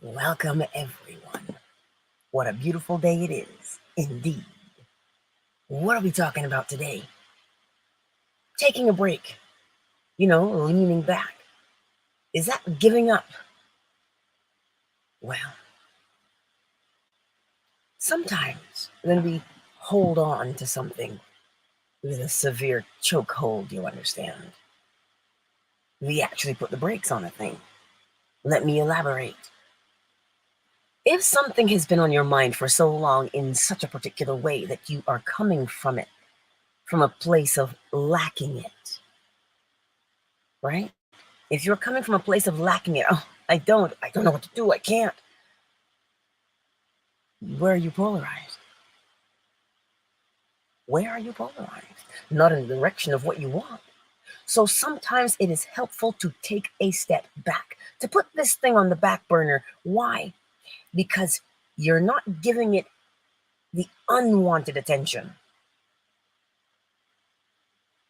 Welcome, everyone. What a beautiful day it is, indeed. What are we talking about today? Taking a break, leaning back. Is that giving up? Well, sometimes when we hold on to something with a severe chokehold, you'll understand, we actually put the brakes on a thing. Let me elaborate. If something has been on your mind for so long in such a particular way that you are coming from it from a place of lacking it, right? If you're coming from a place of lacking it, oh, I don't know what to do, I can't. Where are you polarized? Where are you polarized? Not in the direction of what you want. So sometimes it is helpful to take a step back, to put this thing on the back burner. Why? Because you're not giving it the unwanted attention.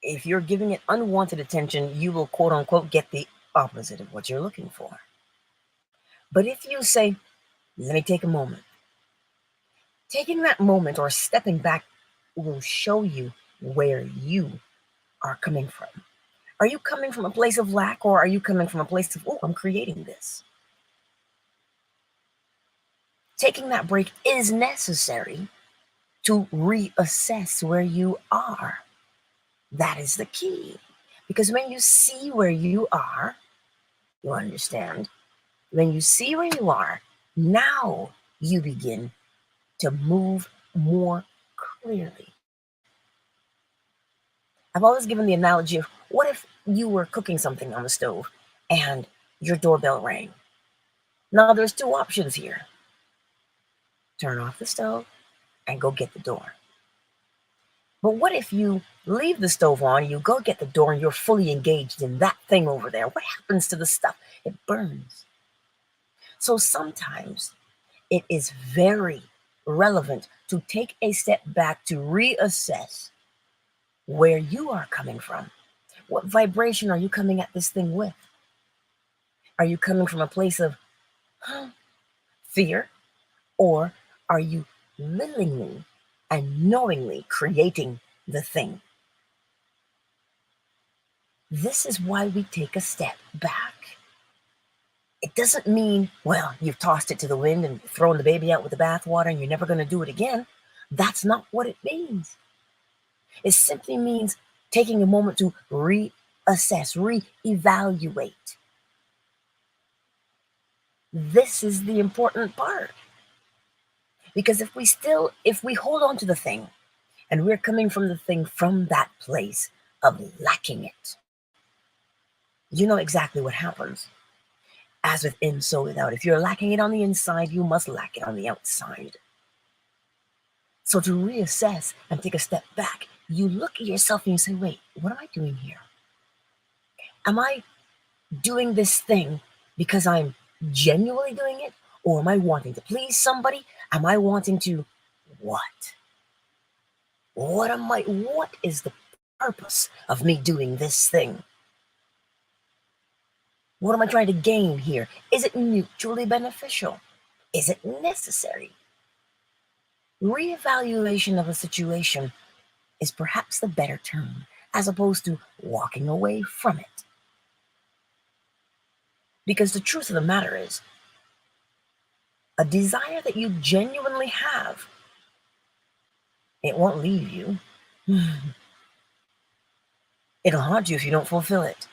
If you're giving it unwanted attention, you will quote unquote get the opposite of what you're looking for. But if you say, let me take a moment, taking that moment or stepping back will show you where you are coming from. Are you coming from a place of lack, or are you coming from a place of, oh, I'm creating this? Taking that break is necessary to reassess where you are. That is the key. Because when you see where you are, you understand, when you see where you are, now you begin to move more clearly. I've always given the analogy of, what if you were cooking something on the stove and your doorbell rang? Now there's two options here. Turn off the stove and go get the door. But what if you leave the stove on, you go get the door, and you're fully engaged in that thing over there? What happens to the stuff? It burns. So sometimes it is very relevant to take a step back to reassess where you are coming from. What vibration are you coming at this thing with? Are you coming from a place of fear, or are you willingly and knowingly creating the thing? This is why we take a step back. It doesn't mean, well, you've tossed it to the wind and thrown the baby out with the bathwater and you're never going to do it again. That's not what it means. It simply means taking a moment to reassess, reevaluate. This is the important part. Because if we hold on to the thing, and we're coming from the thing from that place of lacking it, you know exactly what happens. As within, so without. If you're lacking it on the inside, you must lack it on the outside. So to reassess and take a step back, you look at yourself and you say, wait, what am I doing here? Am I doing this thing because I'm genuinely doing it? Or am I wanting to please somebody? Am I wanting to what? What is the purpose of me doing this thing? What am I trying to gain here? Is it mutually beneficial? Is it necessary? Reevaluation of a situation is perhaps the better term, as opposed to walking away from it. Because the truth of the matter is, a desire that you genuinely have, it won't leave you. It'll haunt you if you don't fulfill it.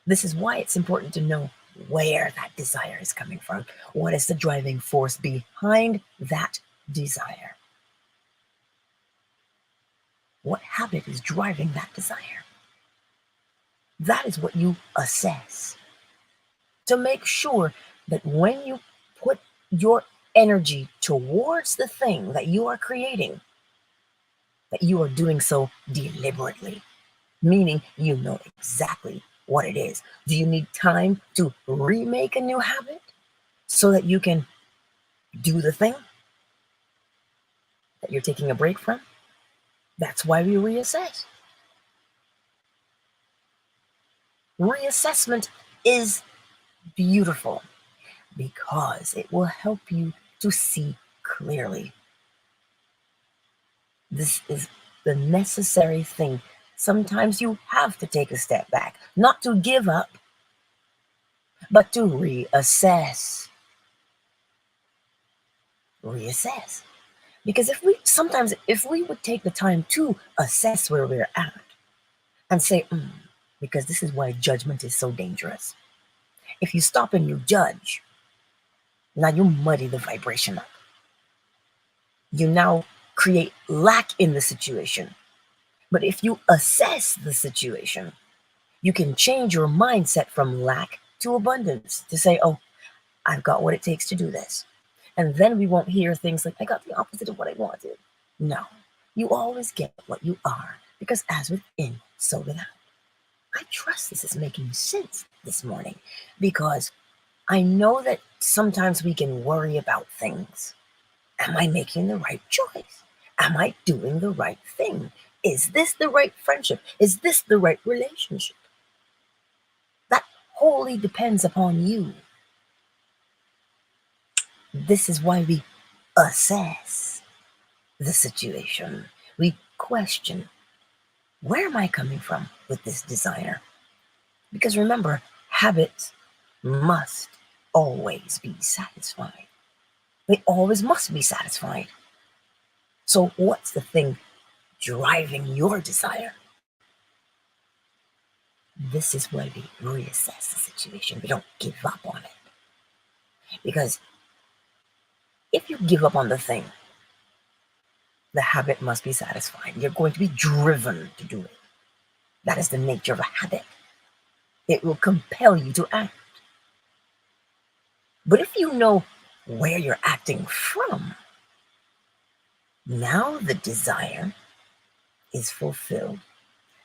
This is why it's important to know where that desire is coming from. What is the driving force behind that desire? What habit is driving that desire? That is what you assess to make sure that when you put your energy towards the thing that you are creating, that you are doing so deliberately, meaning you know exactly what it is. Do you need time to remake a new habit so that you can do the thing that you're taking a break from? That's why we reassess. Reassessment is beautiful, because it will help you to see clearly. This is the necessary thing. Sometimes you have to take a step back, not to give up, but to reassess. Reassess. Because if we would take the time to assess where we're at and say, because this is why judgment is so dangerous. If you stop and you judge, now you muddy the vibration up. You now create lack in the situation. But if you assess the situation, you can change your mindset from lack to abundance, to say, oh, I've got what it takes to do this. And then we won't hear things like, I got the opposite of what I wanted. No, you always get what you are, because as within, so without. I trust this is making sense this morning, because I know that sometimes we can worry about things. Am I making the right choice? Am I doing the right thing? Is this the right friendship? Is this the right relationship? That wholly depends upon you. This is why we assess the situation. We question, where am I coming from with this desire? Because remember, habits must always be satisfied. They always must be satisfied. So what's the thing driving your desire? This is why we reassess the situation. We don't give up on it. Because if you give up on the thing, the habit must be satisfied. You're going to be driven to do it. That is the nature of a habit. It will compel you to act. But if you know where you're acting from, now the desire is fulfilled,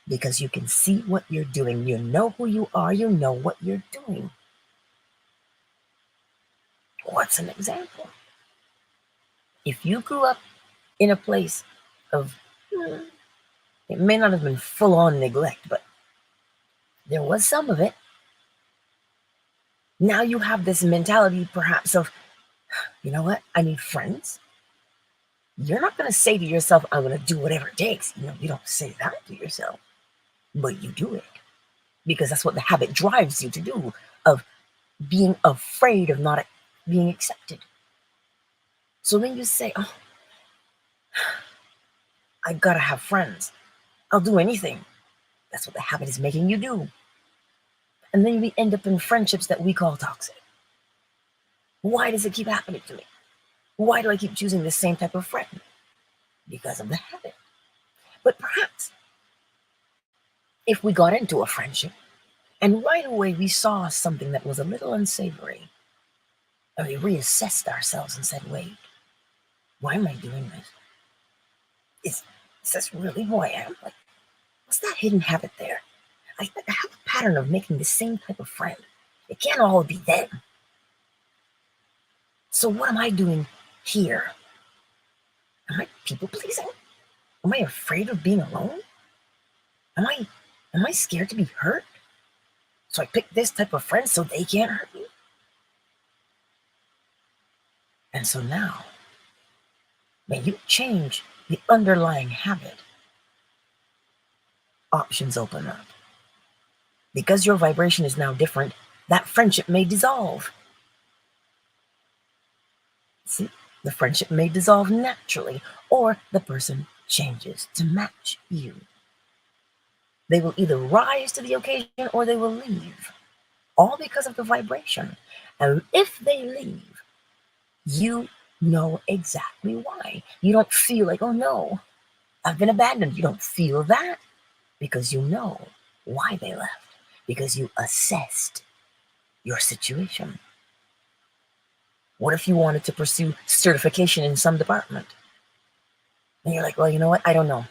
because you can see what you're doing. You know who you are. You know what you're doing. What's an example? If you grew up in a place of, it may not have been full-on neglect, but there was some of it. Now you have this mentality perhaps of, you know what, I need friends. You're not going to say to yourself, I'm going to do whatever it takes. You don't say that to yourself, but you do it, because that's what the habit drives you to do, of being afraid of not being accepted. So then you say, oh, I gotta have friends. I'll do anything. That's what the habit is making you do. And then we end up in friendships that we call toxic. Why does it keep happening to me? Why do I keep choosing the same type of friend? Because of the habit. But perhaps if we got into a friendship and right away we saw something that was a little unsavory, and we reassessed ourselves and said, wait, why am I doing this? Is this really who I am? Like, what's that hidden habit there? I have a pattern of making the same type of friend. It can't all be them. So what am I doing here? Am I people pleasing? Am I afraid of being alone? Am I scared to be hurt? So I pick this type of friend so they can't hurt me? And so now, when you change the underlying habit, options open up. Because your vibration is now different, that friendship may dissolve. See, the friendship may dissolve naturally, or the person changes to match you. They will either rise to the occasion or they will leave, all because of the vibration. And if they leave, you know exactly why. You don't feel like, oh no, I've been abandoned. You don't feel that, because you know why they left, because you assessed your situation. What if you wanted to pursue certification in some department? And you're like, well, you know what? I don't know.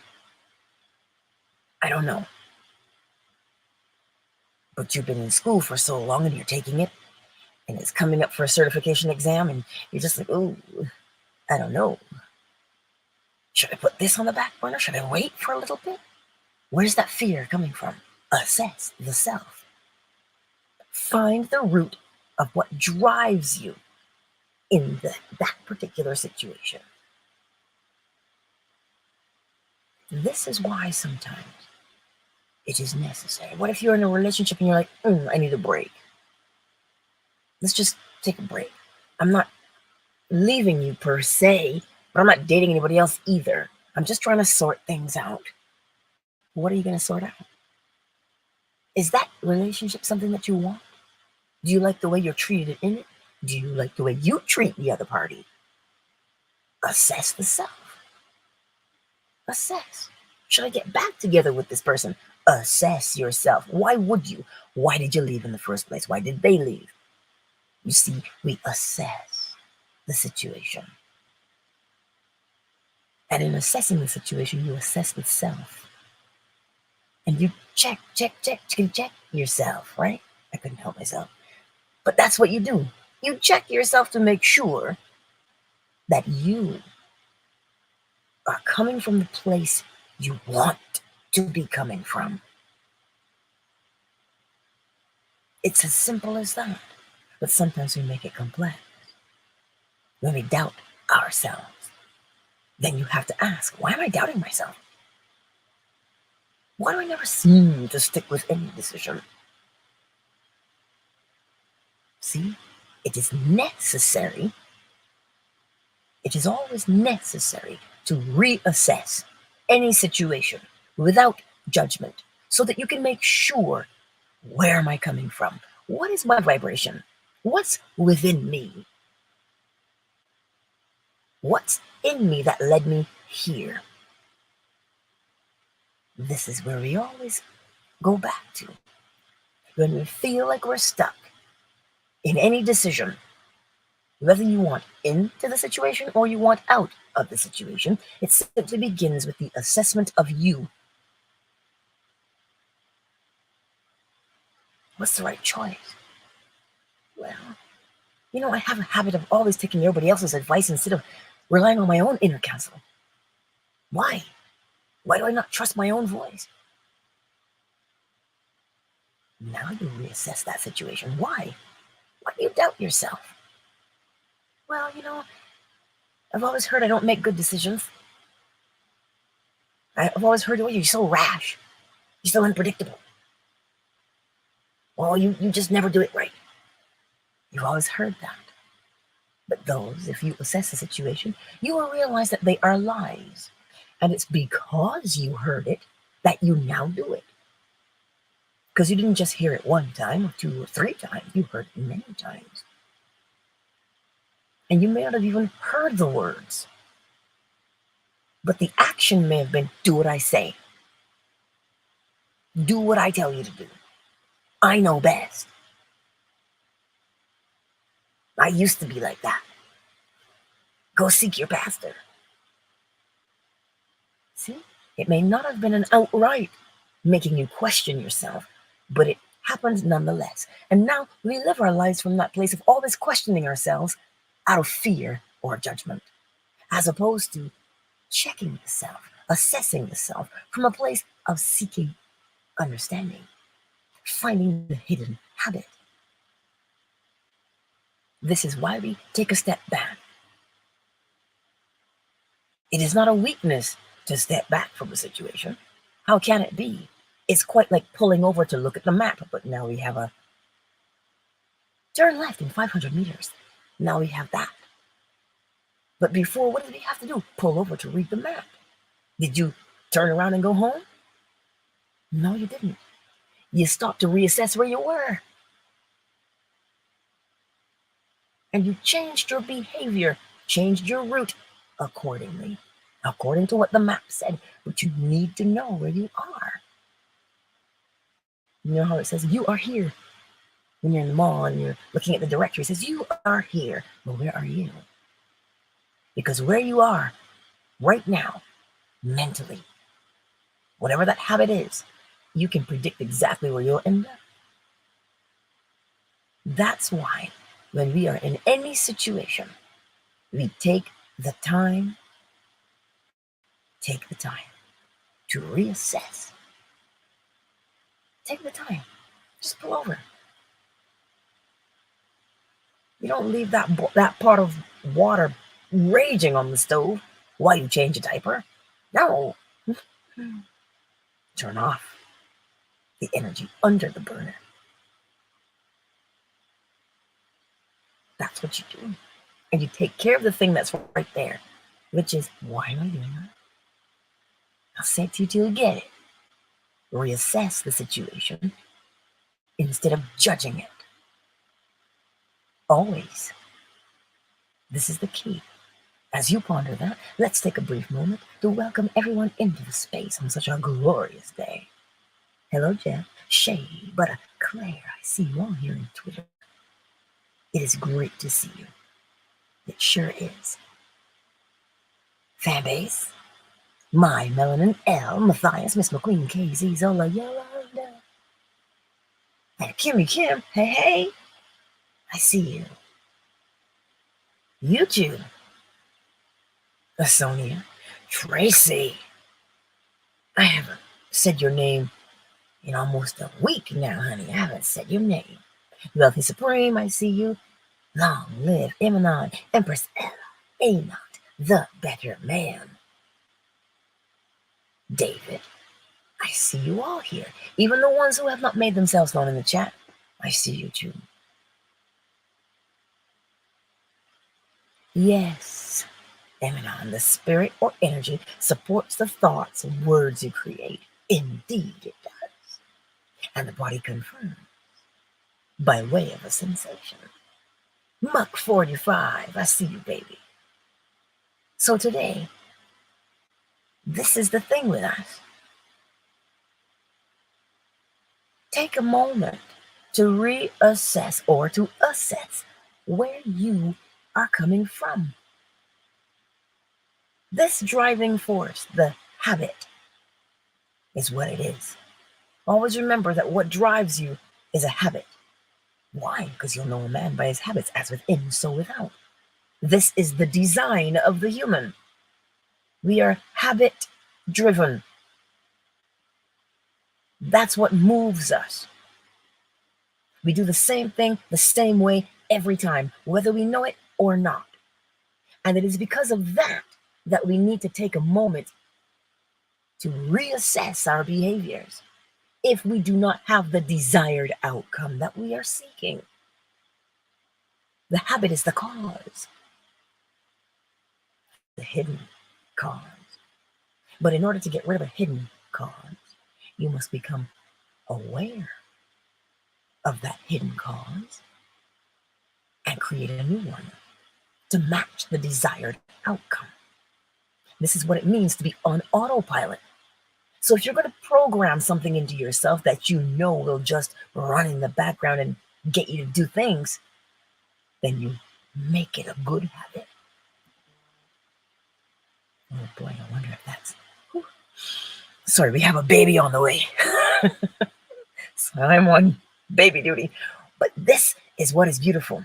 But you've been in school for so long and you're taking it, and it's coming up for a certification exam, and you're just like, oh, I don't know. Should I put this on the back burner? Should I wait for a little bit? Where's that fear coming from? Assess the self. Find the root of what drives you in that particular situation. This is why sometimes it is necessary. What if you're in a relationship and you're like, I need a break? Let's just take a break. I'm not leaving you per se, but I'm not dating anybody else either. I'm just trying to sort things out. What are you going to sort out? Is that relationship something that you want? Do you like the way you're treated in it? Do you like the way you treat the other party? Assess the self. Assess. Should I get back together with this person? Assess yourself. Why would you? Why did you leave in the first place? Why did they leave? You see, we assess the situation. And in assessing the situation, you assess the self. And you check yourself, right? I couldn't help myself. But that's what you do. You check yourself to make sure that you are coming from the place you want to be coming from. It's as simple as that. But sometimes we make it complex. When we doubt ourselves, then you have to ask, why am I doubting myself? Why do I never seem to stick with any decision? See, it is necessary. It is always necessary to reassess any situation without judgment so that you can make sure, where am I coming from? What is my vibration? What's within me? What's in me that led me here? This is where we always go back to. When we feel like we're stuck in any decision, whether you want into the situation or you want out of the situation, it simply begins with the assessment of you. What's the right choice? Well, I have a habit of always taking everybody else's advice instead of relying on my own inner counsel. Why? Why do I not trust my own voice? Now you reassess that situation. Why? Why do you doubt yourself? Well, I've always heard I don't make good decisions. I've always heard, you're so rash. You're so unpredictable. Well, you just never do it right. You've always heard that. But those, if you assess the situation, you will realize that they are lies. And it's because you heard it that you now do it. Because you didn't just hear it one time or 2 or 3 times. You heard it many times. And you may not have even heard the words. But the action may have been, do what I say. Do what I tell you to do. I know best. I used to be like that. Go seek your pastor. See? It may not have been an outright making you question yourself, but it happened nonetheless. And now we live our lives from that place of always questioning ourselves out of fear or judgment, as opposed to checking the self, assessing the self from a place of seeking understanding, finding the hidden habit. This is why we take a step back. It is not a weakness to step back from a situation. How can it be? It's quite like pulling over to look at the map, but now we have a turn left in 500 meters. Now we have that. But before, what did we have to do? Pull over to read the map. Did you turn around and go home? No, you didn't. You stopped to reassess where you were. And you changed your behavior, changed your route accordingly, according to what the map said. But you need to know where you are. You know how it says, you are here. When you're in the mall and you're looking at the directory, it says, you are here. Well, where are you? Because where you are right now, mentally, whatever that habit is, you can predict exactly where you'll end up. That's why when we are in any situation, we take the time to reassess. Take the time. Just pull over. You don't leave that pot of water raging on the stove while you change a diaper. No. Turn off the energy under the burner. That's what you do. And you take care of the thing that's right there, which is, why am I doing that? I'll say it to you till you get it. Reassess the situation instead of judging it. Always. This is the key. As you ponder that, let's take a brief moment to welcome everyone into the space on such a glorious day. Hello, Jeff, Shay, Butter, Claire, I see you all here on Twitter. It is great to see you. It sure is. Fanbase, My Melanin L, Matthias, Miss McQueen, KZ, Zola, Yolanda, and Kimmy Kim, hey, I see you. YouTube, Sonia, Tracy, I haven't said your name in almost a week now, honey. I haven't said your name. Wealthy Supreme, I see you. Long live Emanon, Empress Ella, Amot, the better man. David, I see you all here. Even the ones who have not made themselves known in the chat, I see you too. Yes, Emanon, the spirit or energy supports the thoughts and words you create. Indeed it does. And the body confirms by way of a sensation. Muck 45, I see you, baby. So today, this is the thing with us. Take a moment to reassess or to assess where you are coming from. This driving force, the habit, is what it is. Always remember that what drives you is a habit. Why? Because you'll know a man by his habits, as within, so without. This is the design of the human. We are habit driven. That's what moves us. We do the same thing the same way every time, whether we know it or not. And it is because of that that we need to take a moment to reassess our behaviors if we do not have the desired outcome that we are seeking. The habit is the cause, the hidden cause. But in order to get rid of a hidden cause, you must become aware of that hidden cause and create a new one to match the desired outcome. This is what it means to be on autopilot. So if you're going to program something into yourself that you know will just run in the background and get you to do things, then you make it a good habit. Oh boy, I wonder if that's... Whew. Sorry, we have a baby on the way. So I'm on baby duty. But this is what is beautiful.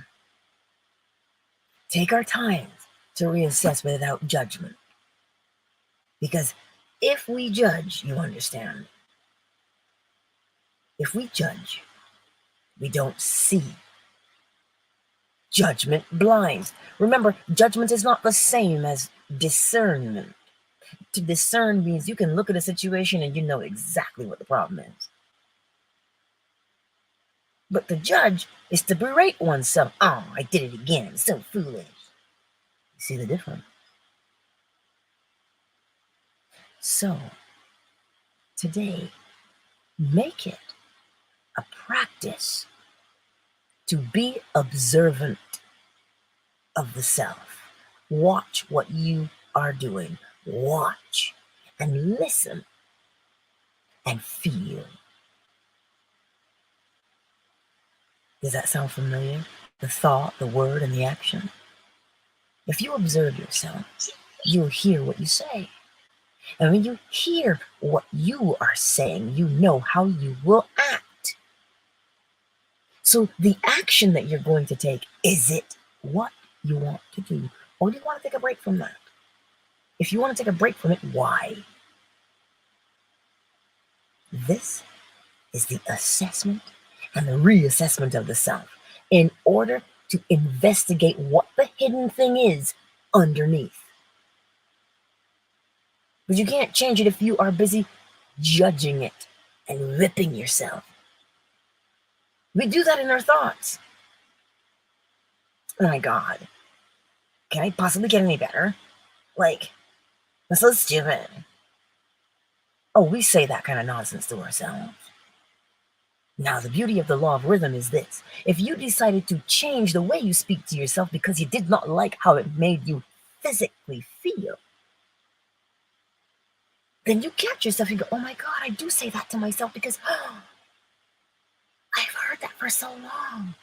Take our time to reassess without judgment. Because if we judge, you understand, if we judge, we don't see. Judgment blinds. Remember, judgment is not the same as discernment. To discern means you can look at a situation and you know exactly what the problem is. But to judge is to berate oneself. Oh, I did it again. It's so foolish. You see the difference? So, today, make it a practice to be observant of the self. Watch what you are doing. Watch and listen and feel. Does that sound familiar? The thought, the word, and the action. If you observe yourself, you'll hear what you say. And when you hear what you are saying, you know how you will act. So the action that you're going to take, is it what you want to do? Or do you want to take a break from that? If you want to take a break from it, why? This is the assessment and the reassessment of the self in order to investigate what the hidden thing is underneath. But you can't change it if you are busy judging it and ripping yourself. We do that in our thoughts. Oh my God, can I possibly get any better? Like, that's so stupid. Oh, we say that kind of nonsense to ourselves. Now, the beauty of the law of rhythm is this. If you decided to change the way you speak to yourself because you did not like how it made you physically feel, then you catch yourself and go, oh my God, I do say that to myself because I've heard that for so long.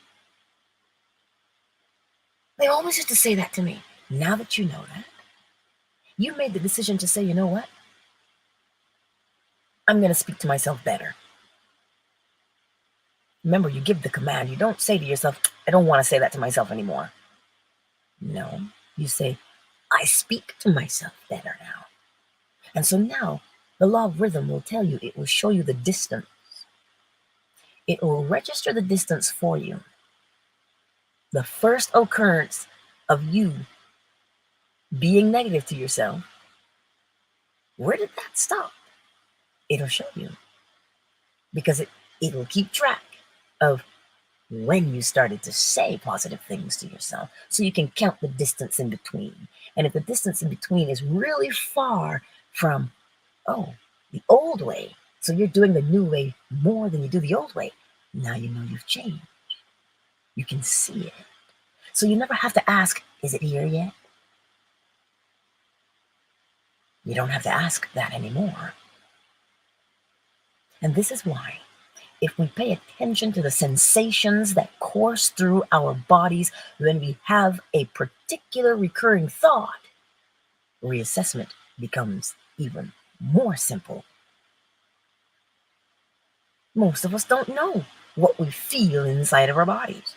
They always used to say that to me. Now that you know that, you made the decision to say, you know what? I'm going to speak to myself better. Remember, you give the command. You don't say to yourself, I don't want to say that to myself anymore. No, you say, I speak to myself better now. And so now, the law of rhythm will tell you, it will show you the distance. It will register the distance for you. The first occurrence of you being negative to yourself, where did that stop? It'll show you. Because it'll keep track of when you started to say positive things to yourself, so you can count the distance in between. And if the distance in between is really far from, the old way, so you're doing the new way more than you do the old way, now you know you've changed. You can see it. So you never have to ask, is it here yet? You don't have to ask that anymore. And this is why, if we pay attention to the sensations that course through our bodies when we have a particular recurring thought, reassessment becomes even more simple. Most of us don't know what we feel inside of our bodies.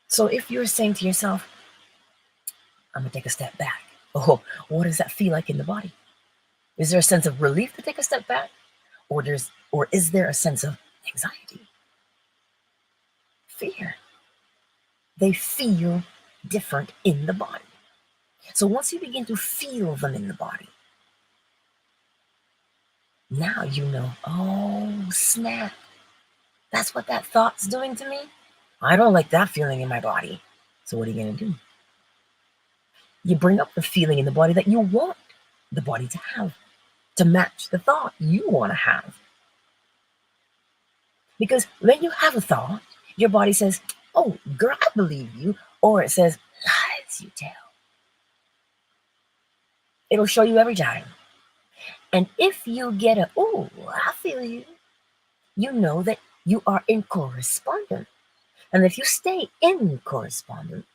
So if you're saying to yourself, I'm going to take a step back. Oh, what does that feel like in the body? Is there a sense of relief to take a step back? Or is there a sense of anxiety? Fear. They feel different in the body. So once you begin to feel them in the body, now you know, oh snap, that's what that thought's doing to me. I don't like that feeling in my body. So what are you going to do? You bring up the feeling in the body that you want the body to have, to match the thought you want to have. Because when you have a thought, your body says, oh, girl, I believe you. Or it says, lies you tell. It'll show you every time. And if you get a, oh, I feel you, you know that you are in correspondence. And if you stay in correspondence,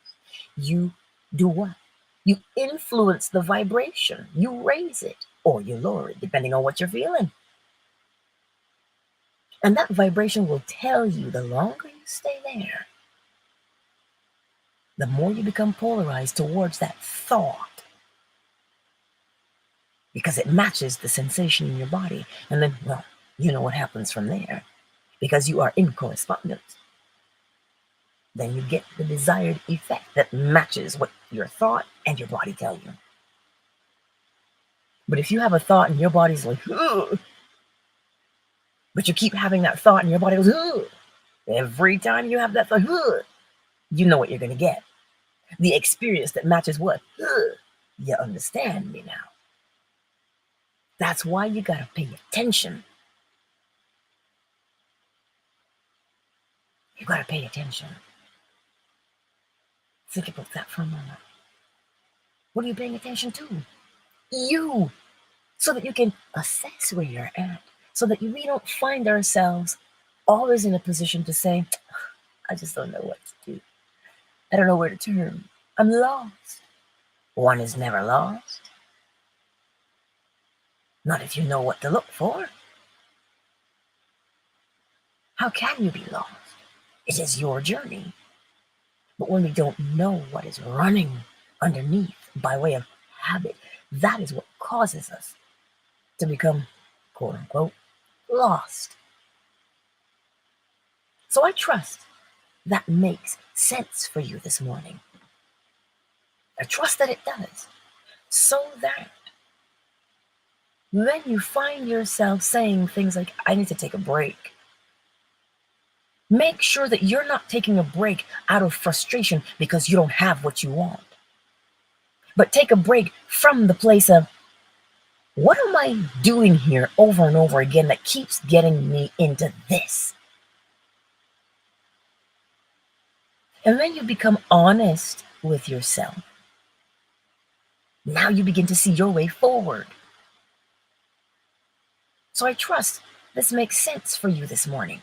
you do what? You influence the vibration. You raise it or you lower it, depending on what you're feeling. And that vibration will tell you, the longer you stay there, the more you become polarized towards that thought, because it matches the sensation in your body. And then, well, you know what happens from there, because you are in correspondence. Then you get the desired effect that matches what your thought and your body tell you. But if you have a thought and your body's like, ugh, but you keep having that thought and your body goes, ugh, every time you have that thought, ugh, you know what you're going to get. The experience that matches what? Ugh, you understand me now. That's why you got to pay attention. You got to pay attention. Think about that for a moment. What are you paying attention to? You. So that you can assess where you're at. So that we don't find ourselves always in a position to say, I just don't know what to do. I don't know where to turn. I'm lost. One is never lost. Not if you know what to look for. How can you be lost? It is your journey. But when we don't know what is running underneath by way of habit, that is what causes us to become, quote unquote, lost. So I trust that makes sense for you this morning. I trust that it does. So that when you find yourself saying things like, I need to take a break, make sure that you're not taking a break out of frustration because you don't have what you want. But take a break from the place of, what am I doing here over and over again that keeps getting me into this? And then you become honest with yourself. Now you begin to see your way forward. So I trust this makes sense for you this morning.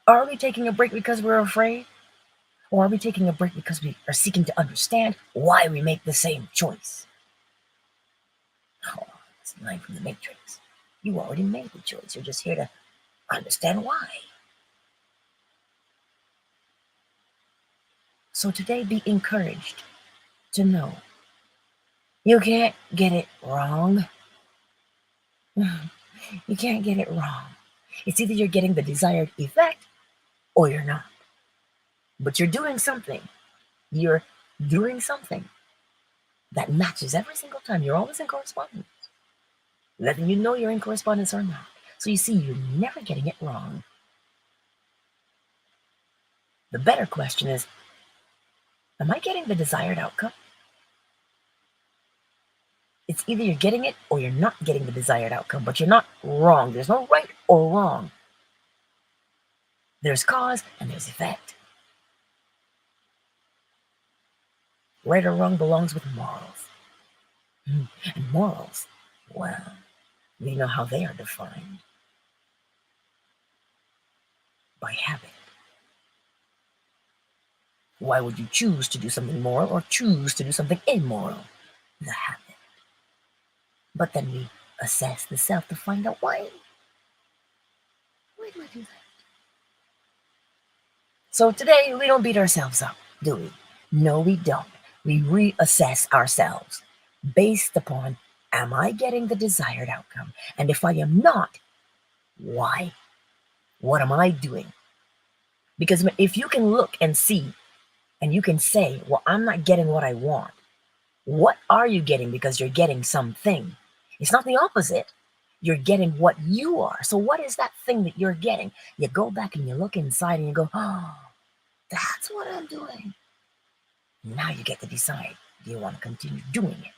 Are we taking a break because we're afraid? Or are we taking a break because we are seeking to understand why we make the same choice? Oh, it's a line from the Matrix. You already made the choice. You're just here to understand why. So today, be encouraged to know you can't get it wrong. You can't get it wrong. It's either you're getting the desired effect or you're not. But you're doing something. You're doing something that matches every single time. You're always in correspondence, letting you know you're in correspondence or not. So you see, you're never getting it wrong. The better question is, am I getting the desired outcome? It's either you're getting it or you're not getting the desired outcome, but you're not wrong. There's no right or wrong. There's cause and there's effect. Right or wrong belongs with morals. And morals, well, we know how they are defined. By habit. Why would you choose to do something moral or choose to do something immoral? The habit. But then we assess the self to find out why. Why do I do that? So today, we don't beat ourselves up, do we? No, we don't. We reassess ourselves based upon, am I getting the desired outcome? And if I am not, why? What am I doing? Because if you can look and see, and you can say, well, I'm not getting what I want. What are you getting? Because you're getting something. It's not the opposite. You're getting what you are. So what is that thing that you're getting? You go back and you look inside and you go, oh, that's what I'm doing. Now you get to decide, do you want to continue doing it?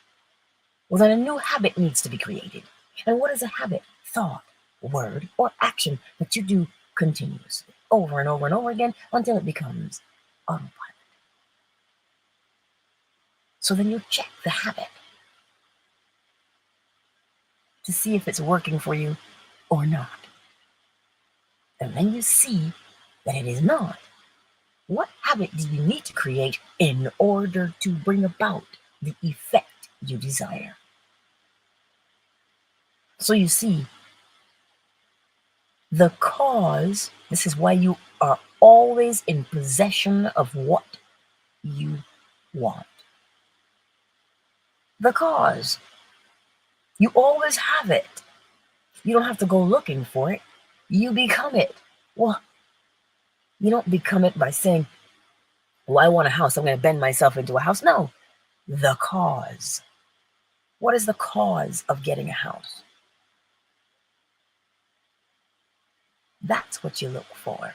Well, then a new habit needs to be created. And what is a habit? Thought, word, or action that you do continuously, over and over and over again until it becomes autopilot. So then you check the habit to see if it's working for you or not. And then you see that it is not. What habit do you need to create in order to bring about the effect you desire? So you see, the cause, this is why you are always in possession of what you want. The cause, you always have it. You don't have to go looking for it. You become it. Well, you don't become it by saying, well, I want a house, I'm going to bend myself into a house. No, the cause. What is the cause of getting a house? That's what you look for.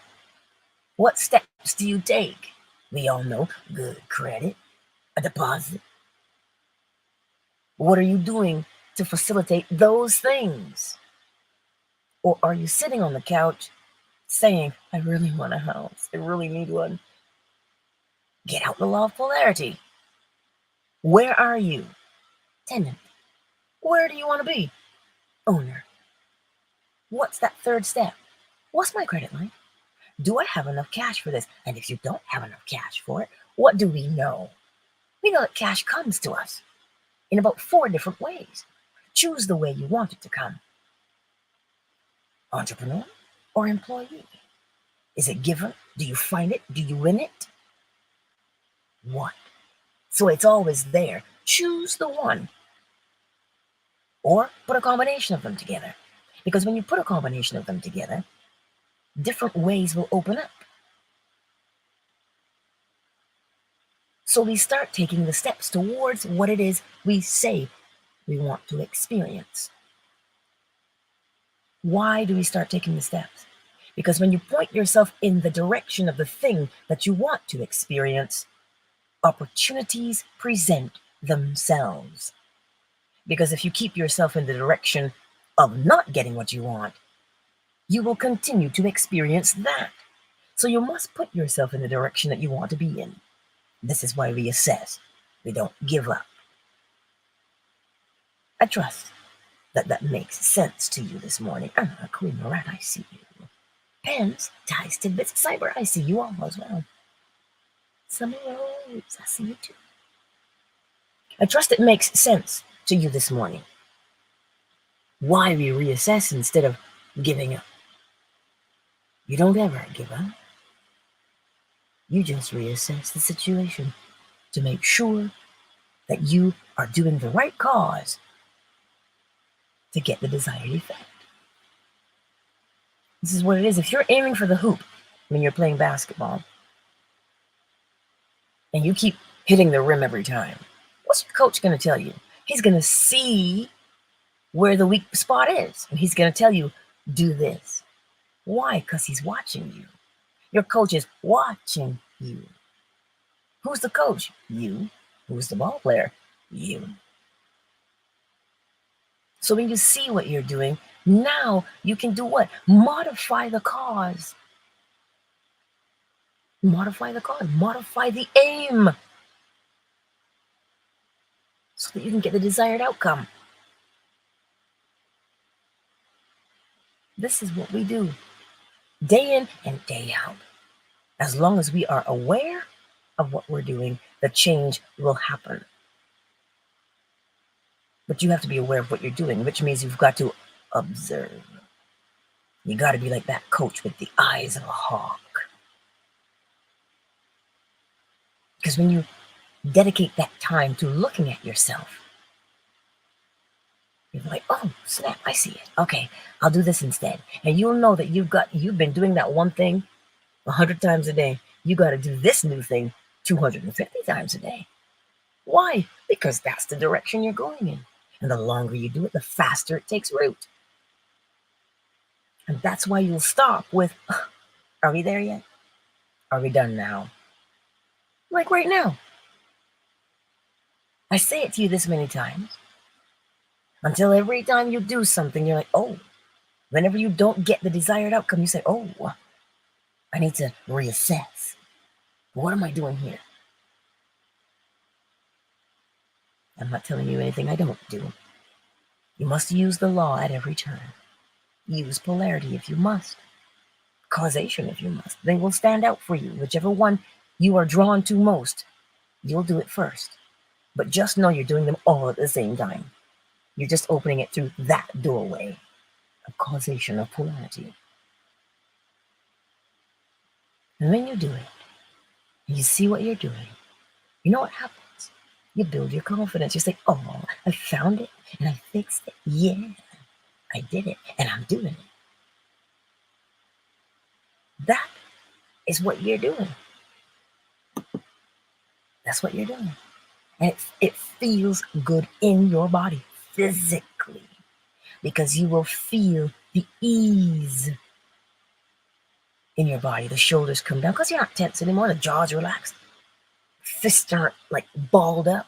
What steps do you take? We all know good credit, a deposit. What are you doing to facilitate those things? Or are you sitting on the couch saying, I really want a house, I really need one? Get out the law of polarity. Where are you? Tenant. Where do you want to be? Owner. What's that third step? What's my credit line? Do I have enough cash for this? And if you don't have enough cash for it, what do we know? We know that cash comes to us in about 4 different ways. Choose the way you want it to come. Entrepreneur or employee? Is it given? Do you find it? Do you win it? What? So it's always there. Choose the one. Or put a combination of them together. Because when you put a combination of them together, different ways will open up. So we start taking the steps towards what it is we say we want to experience. Why do we start taking the steps? Because when you point yourself in the direction of the thing that you want to experience, opportunities present themselves. Because if you keep yourself in the direction of not getting what you want, you will continue to experience that. So you must put yourself in the direction that you want to be in. This is why we assess. We don't give up. I trust that makes sense to you this morning. Queen Marat, I see you. Pens, ties, tidbits, cyber, I see you all as well. Summer Rose, I see you too. I trust it makes sense to you this morning. Why we reassess instead of giving up. You don't ever give up. You just reassess the situation to make sure that you are doing the right cause to get the desired effect. This is what it is. If you're aiming for the hoop when you're playing basketball and you keep hitting the rim every time, what's your coach going to tell you? He's going to see where the weak spot is, and he's going to tell you, do this. Why? Because he's watching you. Your coach is watching you. Who's the coach? You. Who's the ball player? You. So when you see what you're doing, now you can do what? Modify the cause. Modify the cause. Modify the aim. So that you can get the desired outcome. This is what we do. Day in and day out. As long as we are aware of what we're doing, the change will happen. But you have to be aware of what you're doing, which means you've got to observe. You got to be like that coach with the eyes of a hawk. Because when you dedicate that time to looking at yourself, you're like, oh, snap, I see it. Okay, I'll do this instead. And you'll know that you've been doing that one thing 100 times a day. You got to do this new thing 250 times a day. Why? Because that's the direction you're going in. And the longer you do it, the faster it takes root. And that's why you'll stop with, are we there yet? Are we done now? Like right now. I say it to you this many times. Until every time you do something, you're like, oh. Whenever you don't get the desired outcome, you say, oh, I need to reassess. What am I doing here? I'm not telling you anything I don't do. You must use the law at every turn. Use polarity if you must. Causation if you must. They will stand out for you. Whichever one you are drawn to most, you'll do it first. But just know you're doing them all at the same time. You're just opening it through that doorway of causation, of polarity. And when you do it, and you see what you're doing, you know what happens? You build your confidence. You say, oh, I found it and I fixed it. Yeah, I did it and I'm doing it. That is what you're doing. That's what you're doing. And it feels good in your body physically because you will feel the ease in your body. The shoulders come down because you're not tense anymore. The jaw's relaxed. Fists aren't like balled up.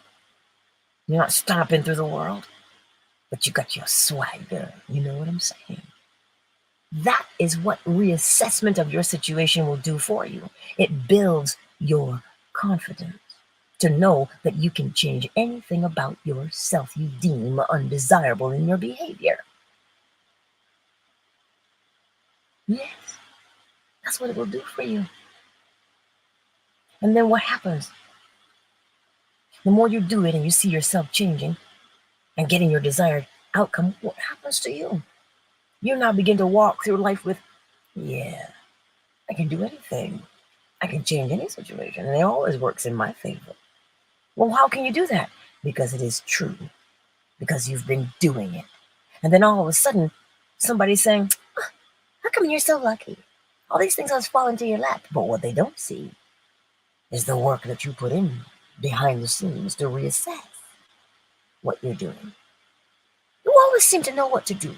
You're not stomping through the world, but you got your swagger. You know what I'm saying? That is what reassessment of your situation will do for you. It builds your confidence to know that you can change anything about yourself you deem undesirable in your behavior. Yes, that's what it will do for you. And then what happens? The more you do it and you see yourself changing and getting your desired outcome, what happens to you? You now begin to walk through life with, yeah, I can do anything. I can change any situation, and it always works in my favor. Well, how can you do that? Because it is true. Because you've been doing it. And then all of a sudden, somebody's saying, how come you're so lucky? All these things always fall into your lap. But what they don't see is the work that you put in behind the scenes to reassess what you're doing. You always seem to know what to do.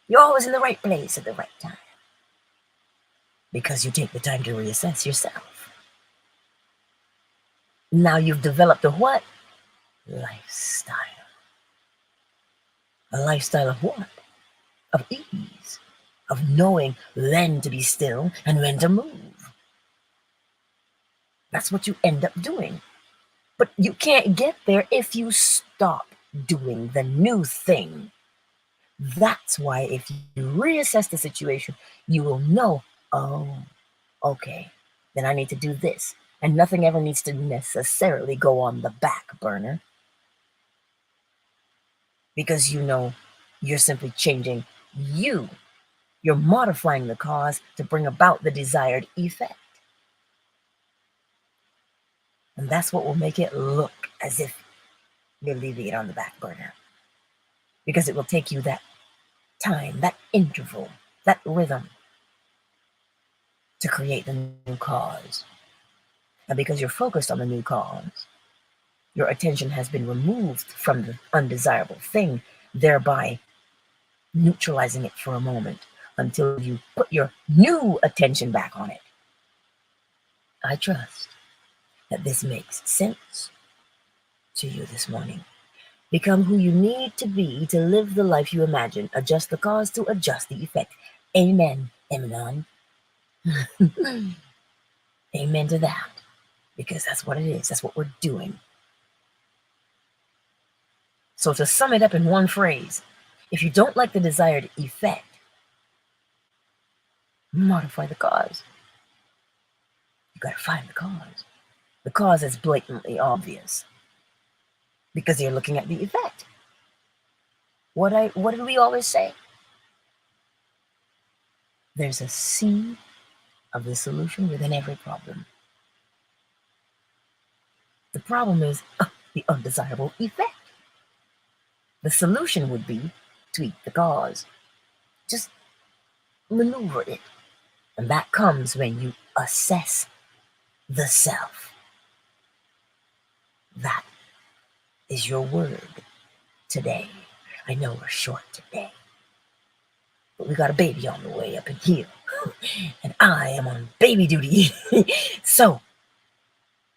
You're always in the right place at the right time. Because you take the time to reassess yourself. Now you've developed a what? Lifestyle. A lifestyle of what? Of ease. Of knowing when to be still and when to move. That's what you end up doing. But you can't get there if you stop doing the new thing. That's why if you reassess the situation, you will know, oh, okay, then I need to do this. And nothing ever needs to necessarily go on the back burner. Because you know you're simply changing you. You're modifying the cause to bring about the desired effect. And that's what will make it look as if you're leaving it on the back burner. Because it will take you that time, that interval, that rhythm to create the new cause. And because you're focused on the new cause, your attention has been removed from the undesirable thing, thereby neutralizing it for a moment until you put your new attention back on it. I trust that this makes sense to you this morning. Become who you need to be to live the life you imagine. Adjust the cause to adjust the effect. Amen, Eminon. Amen to that. Because that's what it is. That's what we're doing. So to sum it up in one phrase, if you don't like the desired effect, modify the cause. You got to find the cause. The cause is blatantly obvious because you're looking at the effect. What did we always say? There's a seed of the solution within every problem. The problem is the undesirable effect. The solution would be tweak the cause. Just maneuver it. And that comes when you assess the self. That is your word today. I know we're short today, but we got a baby on the way up in here, and I am on baby duty. So,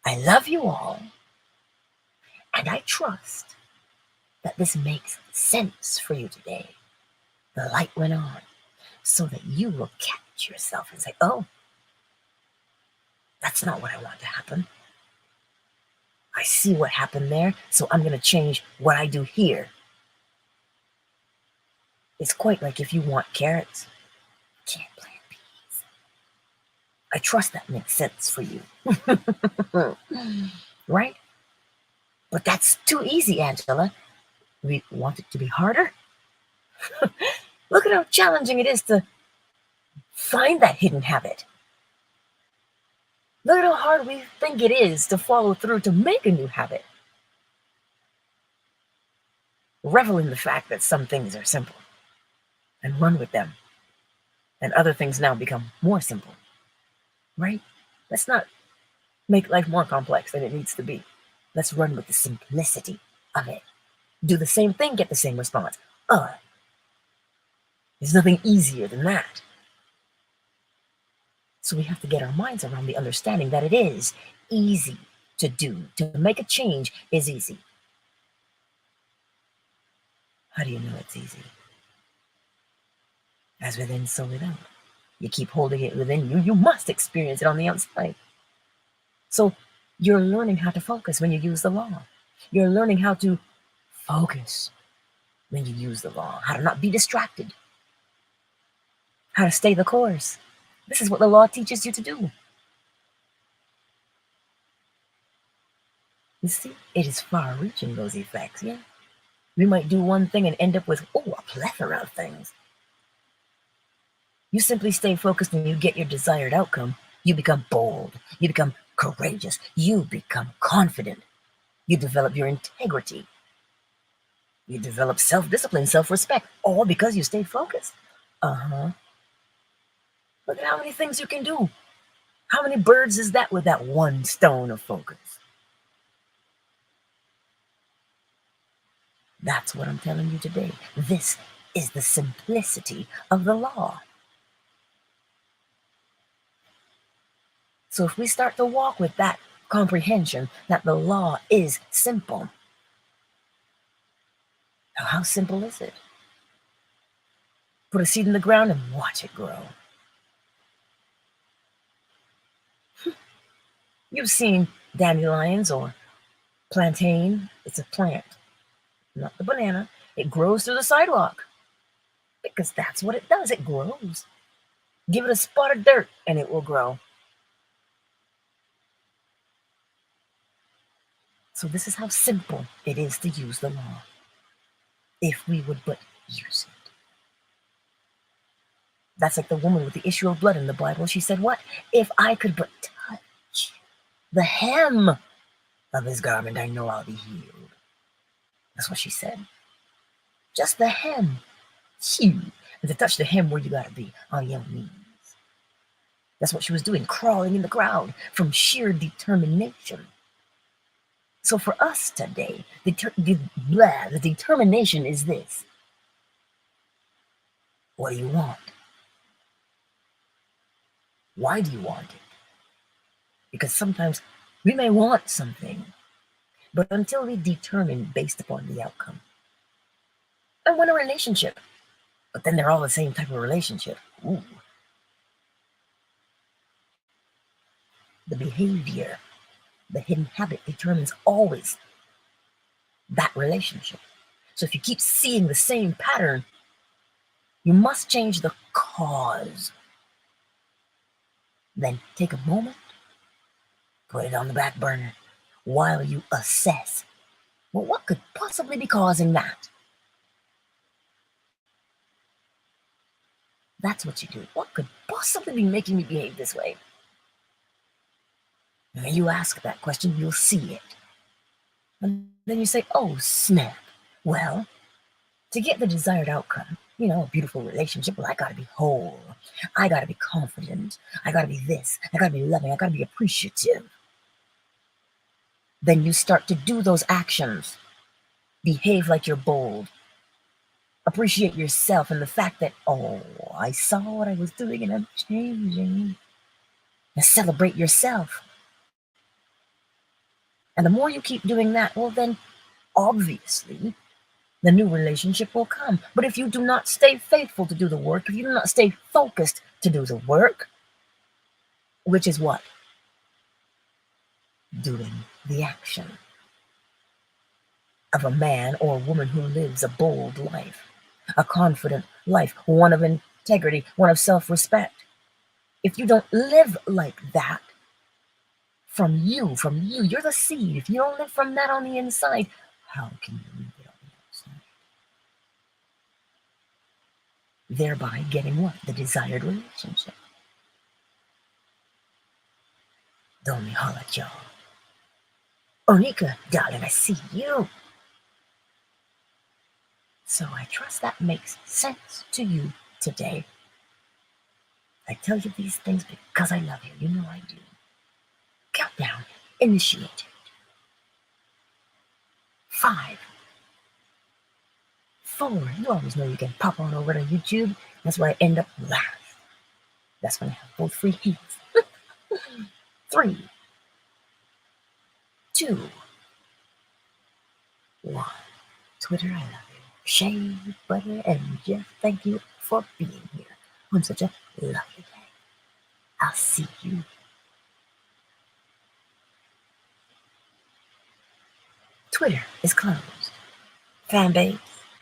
I love you all, and I trust that this makes sense for you today. The light went on, so that you will catch yourself and say, oh, that's not what I want to happen. I see what happened there, so I'm going to change what I do here. It's quite like if you want carrots, you can't plant peas. I trust that makes sense for you. Right? But that's too easy, Angela. We want it to be harder. Look at how challenging it is to find that hidden habit. Look at how hard we think it is to follow through to make a new habit. Revel in the fact that some things are simple and run with them. And other things now become more simple. Right? Let's not make life more complex than it needs to be. Let's run with the simplicity of it. Do the same thing, get the same response. There's nothing easier than that. So we have to get our minds around the understanding that it is easy to do. To make a change is easy. How do you know it's easy? As within, so without. You keep holding it within you, you must experience it on the outside. So you're learning how to focus when you use the law. You're learning how to focus when you use the law. How to not be distracted. How to stay the course. This is what the law teaches you to do. You see, it is far-reaching, those effects, yeah? We might do one thing and end up with, a plethora of things. You simply stay focused and you get your desired outcome. You become bold. You become courageous. You become confident. You develop your integrity. You develop self-discipline, self-respect, all because you stay focused. Look at how many things you can do. How many birds is that with that one stone of focus? That's what I'm telling you today. This is the simplicity of the law. So if we start to walk with that comprehension that the law is simple, how simple is it? Put a seed in the ground and watch it grow. You've seen dandelions or plantain. It's a plant, not the banana. It grows through the sidewalk because that's what it does. It grows. Give it a spot of dirt and it will grow. So this is how simple it is to use the law, if we would but use it. That's like the woman with the issue of blood in the Bible. She said, what? If I could but touch the hem of his garment, I know I'll be healed. That's what she said. Just the hem. And to touch the hem, where you gotta be? On your knees. That's what she was doing, crawling in the ground from sheer determination. So for us today, the determination is this. What do you want? Why do you want it? Because sometimes we may want something, but until we determine based upon the outcome. I want a relationship, but then they're all the same type of relationship. Ooh. The behavior, the hidden habit determines always that relationship. So if you keep seeing the same pattern, you must change the cause. Then take a moment, put it on the back burner while you assess, well, what could possibly be causing that? That's what you do. What could possibly be making me behave this way? And when you ask that question, you'll see it. And then you say, oh, snap. Well, to get the desired outcome, you know, a beautiful relationship, well, I gotta be whole. I gotta be confident. I gotta be this. I gotta be loving. I gotta be appreciative. Then you start to do those actions. Behave like you're bold. Appreciate yourself and the fact that, oh, I saw what I was doing and I'm changing. And celebrate yourself. And the more you keep doing that, well, then obviously the new relationship will come. But if you do not stay faithful to do the work, if you do not stay focused to do the work, which is what? Doing the action of a man or woman who lives a bold life, a confident life, one of integrity, one of self-respect. If you don't live like that, from you, you're the seed. If you don't live from that on the inside, how can you live it on the outside? Thereby getting what? The desired relationship. Don't me holler at y'all. Onika, darling, I see you. So I trust that makes sense to you today. I tell you these things because I love you. You know I do. Countdown initiated. 5, 4. You always know you can pop on over to YouTube. That's where I end up last. That's when I have both free hands. 3, 2, 1. Twitter, I love you. Shade, butter, and Jeff, thank you for being here on such a lovely day. I'll see you. Twitter is closed. Fanbase,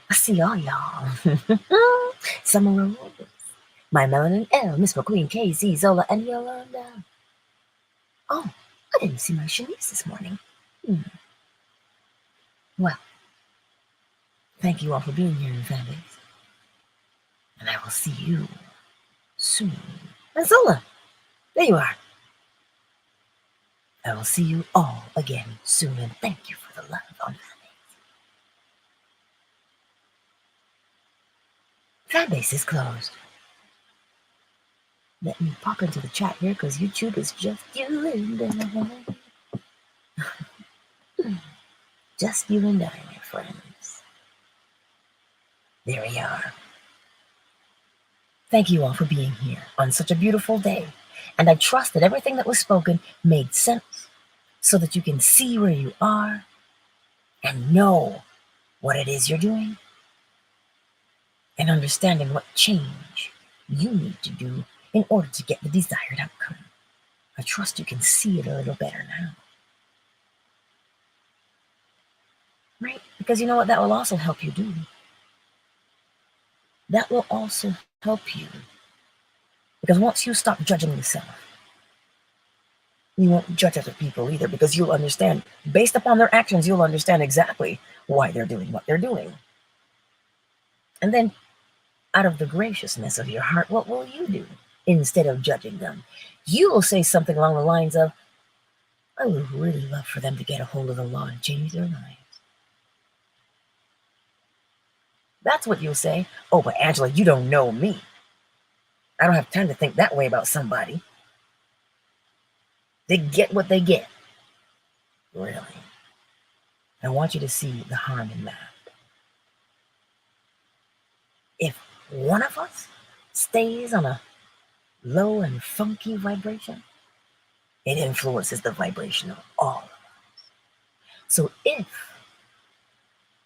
I see all y'all. Summer Rose, My Melanin L, Miss McQueen, KZ, Zola, and Yolanda. Oh, I didn't see my Shanice this morning. Well, thank you all for being here in Fanbase. And I will see you soon. And Zola, there you are. I will see you all again soon, and thank you for the love on Fanbase. Fanbase is closed. Let me pop into the chat here because YouTube is just you and I. Just you and I, my friends. There we are. Thank you all for being here on such a beautiful day. And I trust that everything that was spoken made sense so that you can see where you are and know what it is you're doing and understanding what change you need to do in order to get the desired outcome. I trust you can see it a little better now. Right? Because you know what that will also help you do? That will also help you. Because once you stop judging yourself, you won't judge other people either, because you'll understand, based upon their actions, you'll understand exactly why they're doing what they're doing. And then, out of the graciousness of your heart, what will you do? Instead of judging them, you will say something along the lines of, I would really love for them to get a hold of the law and change their lives. That's what you'll say. Oh, but Angela, you don't know me. I don't have time to think that way about somebody. They get what they get. Really? I want you to see the harm in that. If one of us stays on a low and funky vibration, it influences the vibration of all of us. So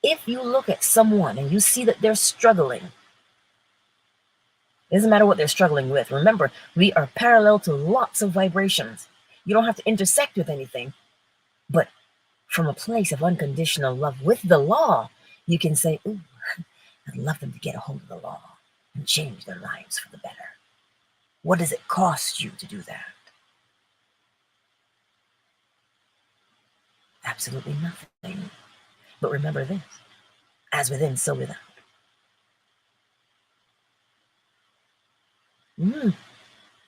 if you look at someone and you see that they're struggling, it doesn't matter what they're struggling with. Remember, we are parallel to lots of vibrations. You don't have to intersect with anything, but from a place of unconditional love with the law, you can say, ooh, I'd love them to get a hold of the law and change their lives for the better. What does it cost you to do that? Absolutely nothing. But remember this, as within, so without.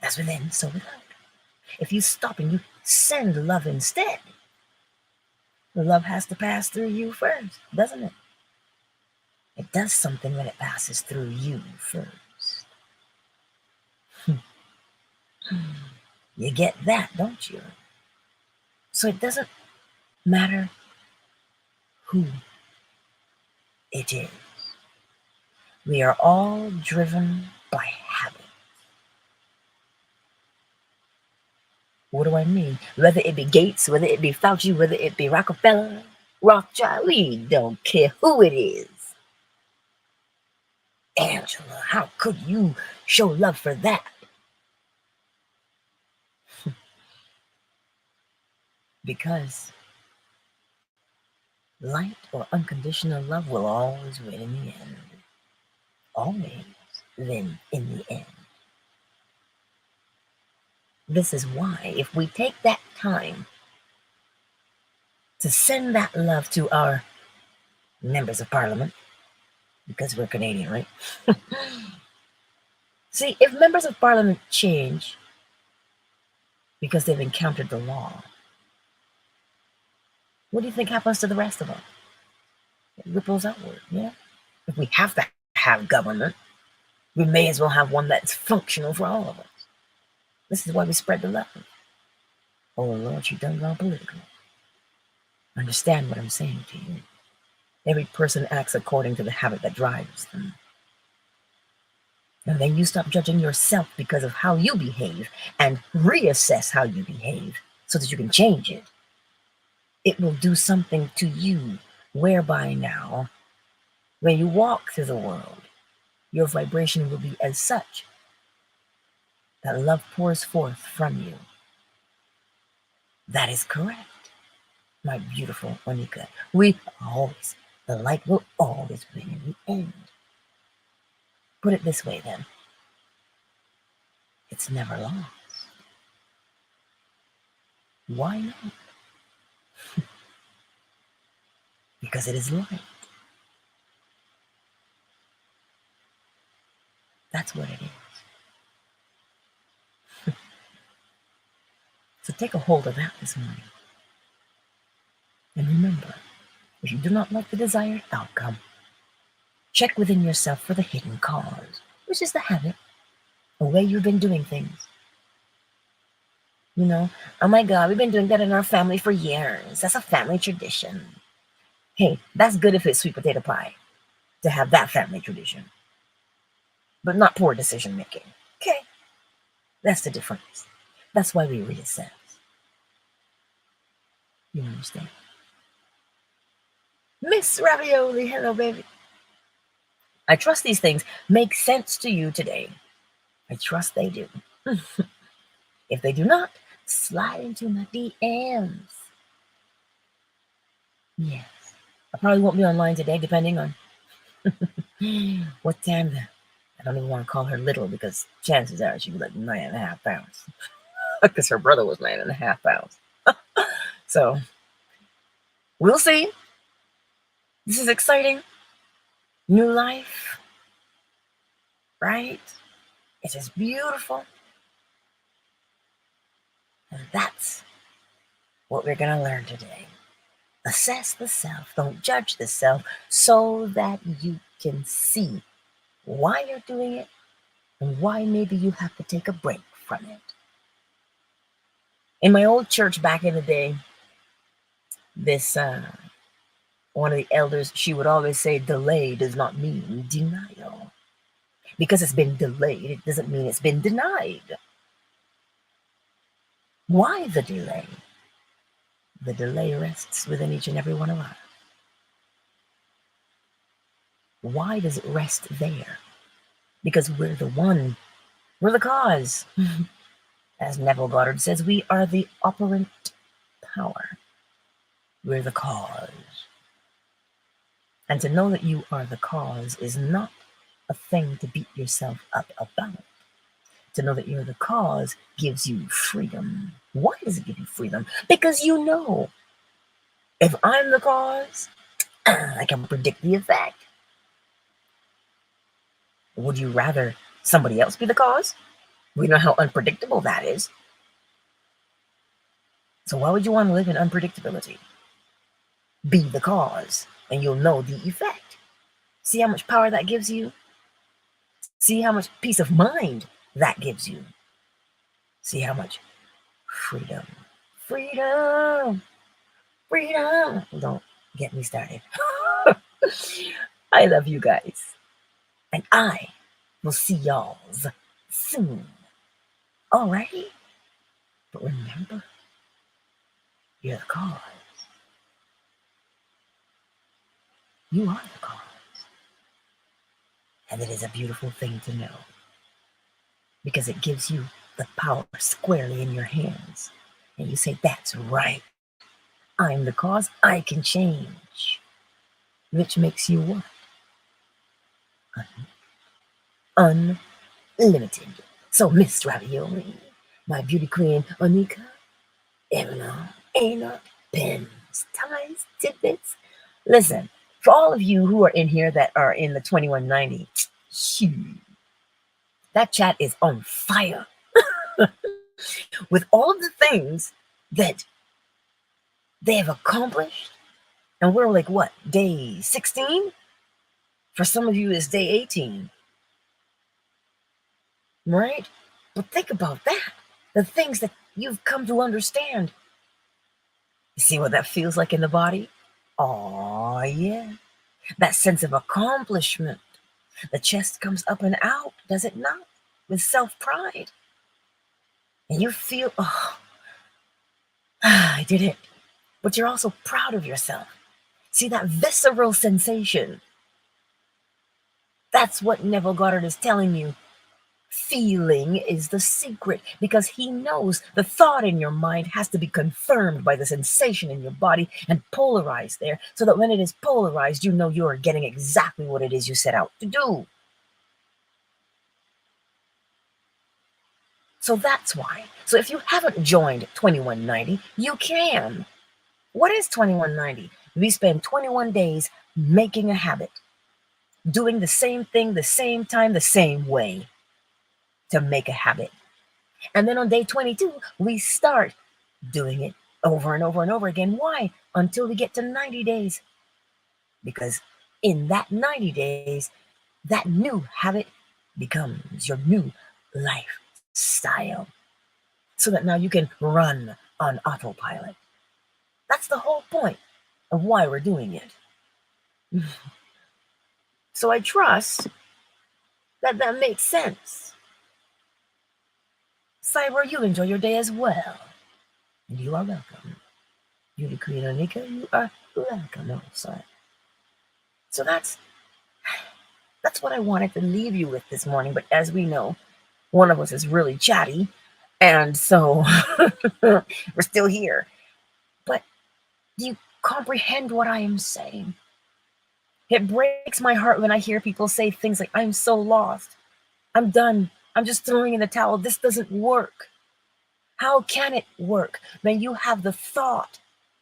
As within, so without. If you stop and you send love instead, the love has to pass through you first, doesn't it? It does something when it passes through you first. You get that, don't you? So it doesn't matter who it is. We are all driven by habit. What do I mean? Whether it be Gates, whether it be Fauci, whether it be Rockefeller, Rothschild, we don't care who it is. Angela, how could you show love for that? Because light or unconditional love will always win in the end. Always win in the end. This is why, if we take that time to send that love to our members of parliament, because we're Canadian, right? See, if members of parliament change because they've encountered the law, what do you think happens to the rest of us? It ripples outward, yeah? If we have to have government, we may as well have one that's functional for all of us. This is why we spread the love. Oh Lord, you done gone political. Understand what I'm saying to you. Every person acts according to the habit that drives them. And then you stop judging yourself because of how you behave and reassess how you behave so that you can change it. It will do something to you whereby now, when you walk through the world, your vibration will be as such that love pours forth from you. That is correct, my beautiful Onika. The light will always win in the end. Put it this way then. It's never lost. Why not? Because it is light. That's what it is. So take a hold of that this morning. And remember, if you do not like the desired outcome, check within yourself for the hidden cause, which is the habit, the way you've been doing things. You know, oh my God, we've been doing that in our family for years. That's a family tradition. Hey, that's good if it's sweet potato pie. to have that family tradition, but not poor decision making. Okay, that's the difference. That's why we reassess. You understand? Miss Ravioli, hello, baby. I trust these things make sense to you today. I trust they do. If they do not, slide into my DMs. Yes. I probably won't be online today, depending on what time. I don't even want to call her little, because chances are she'd be like 9.5 pounds. Because her brother was 9.5 pounds. So, we'll see. This is exciting. New life. Right? It is beautiful. And that's what we're going to learn today. Assess the self. Don't judge the self, so that you can see why you're doing it and why maybe you have to take a break from it. In my old church back in the day, this one of the elders, she would always say, delay does not mean denial. Because it's been delayed, it doesn't mean it's been denied. Why the delay? The delay rests within each and every one of us. Why does it rest there? Because we're the one. We're the cause. As Neville Goddard says, we are the operant power. We're the cause. And to know that you are the cause is not a thing to beat yourself up about. To know that you're the cause gives you freedom. Why does it give you freedom? Because you know, if I'm the cause, I can predict the effect. Would you rather somebody else be the cause? We know how unpredictable that is. So why would you want to live in unpredictability? Be the cause, and you'll know the effect. See how much power that gives you? See how much peace of mind that gives you? See how much freedom. Freedom. Freedom. Don't get me started. I love you guys. And I will see y'all's soon. Alrighty? But remember, you're the cause. You are the cause. And it is a beautiful thing to know. Because it gives you the power squarely in your hands. And you say, that's right. I'm the cause. I can change. Which makes you what? Unlimited. So, Miss Ravioli, my beauty queen, Onika, Emma, Anna, pins, ties, tidbits. Listen, for all of you who are in here that are in the 2190, that chat is on fire with all of the things that they have accomplished. And we're like, what, day 16? For some of you, it's day 18. Right? But think about that. The things that you've come to understand. You see what that feels like in the body? Oh, yeah. That sense of accomplishment. The chest comes up and out, does it not? With self-pride. And you feel, oh, I did it. But you're also proud of yourself. See that visceral sensation? That's what Neville Goddard is telling you. Feeling is the secret, because he knows the thought in your mind has to be confirmed by the sensation in your body and polarized there, so that when it is polarized, you know you are getting exactly what it is you set out to do. So that's why. So if you haven't joined 2190, you can. What is 2190? We spend 21 days making a habit, doing the same thing, the same time, the same way to make a habit. And then on day 22, we start doing it over and over and over again. Why? Until we get to 90 days. Because in that 90 days, that new habit becomes your new lifestyle. So that now you can run on autopilot. That's the whole point of why we're doing it. So I trust that that makes sense. Cyber, you enjoy your day as well. And you are welcome. Beauty Queen Anika, you are welcome also. So that's what I wanted to leave you with this morning. But as we know, one of us is really chatty. And so we're still here. But do you comprehend what I am saying? It breaks my heart when I hear people say things like, I'm so lost. I'm done. I'm just throwing in the towel. This doesn't work. How can it work when you have the thought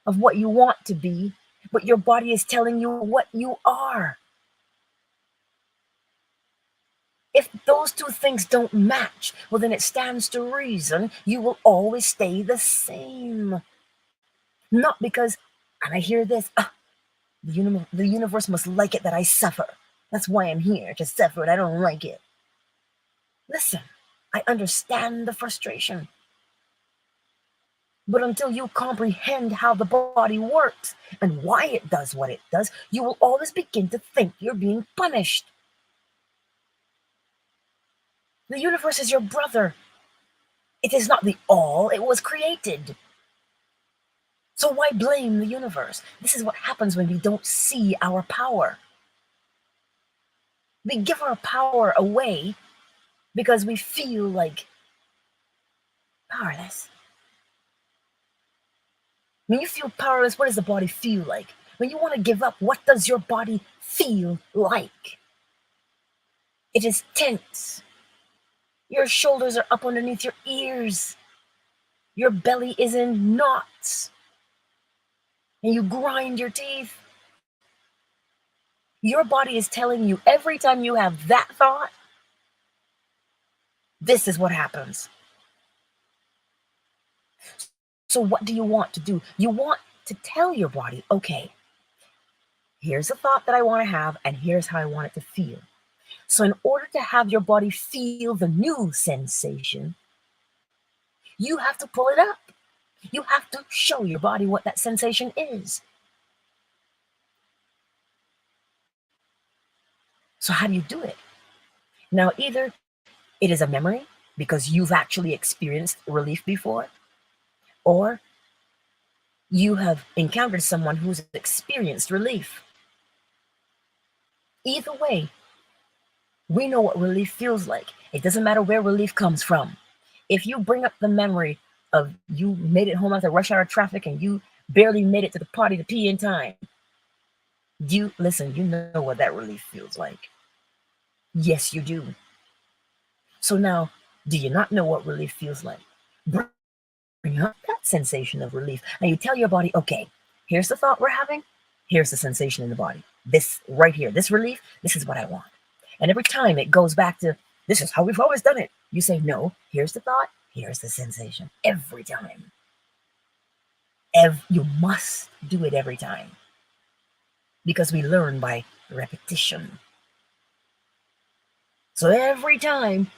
of what you want to be, but your body is telling you what you are? If those two things don't match, well, then it stands to reason you will always stay the same. Not because, and I hear this, the universe must like it that I suffer. That's why I'm here, to suffer, and I don't like it. Listen, I understand the frustration. But until you comprehend how the body works and why it does what it does, you will always begin to think you're being punished. The universe is your brother. It is not the all, it was created. So why blame the universe? This is what happens when we don't see our power. We give our power away because we feel like powerless. When you feel powerless, what does the body feel like? When you want to give up, what does your body feel like? It is tense. Your shoulders are up underneath your ears. Your belly is in knots. And you grind your teeth. Your body is telling you every time you have that thought, this is what happens. So what do you want to do? You want to tell your body, okay, here's a thought that I want to have, and here's how I want it to feel. So in order to have your body feel the new sensation, you have to pull it up. You have to show your body what that sensation is. So how do you do it? Now, either it is a memory because you've actually experienced relief before, or you have encountered someone who's experienced relief. Either way, we know what relief feels like. It doesn't matter where relief comes from. If you bring up the memory of you made it home after rush hour traffic and you barely made it to the party to pee in time, you know what that relief feels like. Yes, you do. So now, do you not know what relief feels like? Bring up that sensation of relief. And you tell your body, okay, here's the thought we're having. Here's the sensation in the body. This right here, this relief, this is what I want. And every time it goes back to, this is how we've always done it. You say, no, here's the thought, here's the sensation. Every time. You must do it every time. Because we learn by repetition. So every time,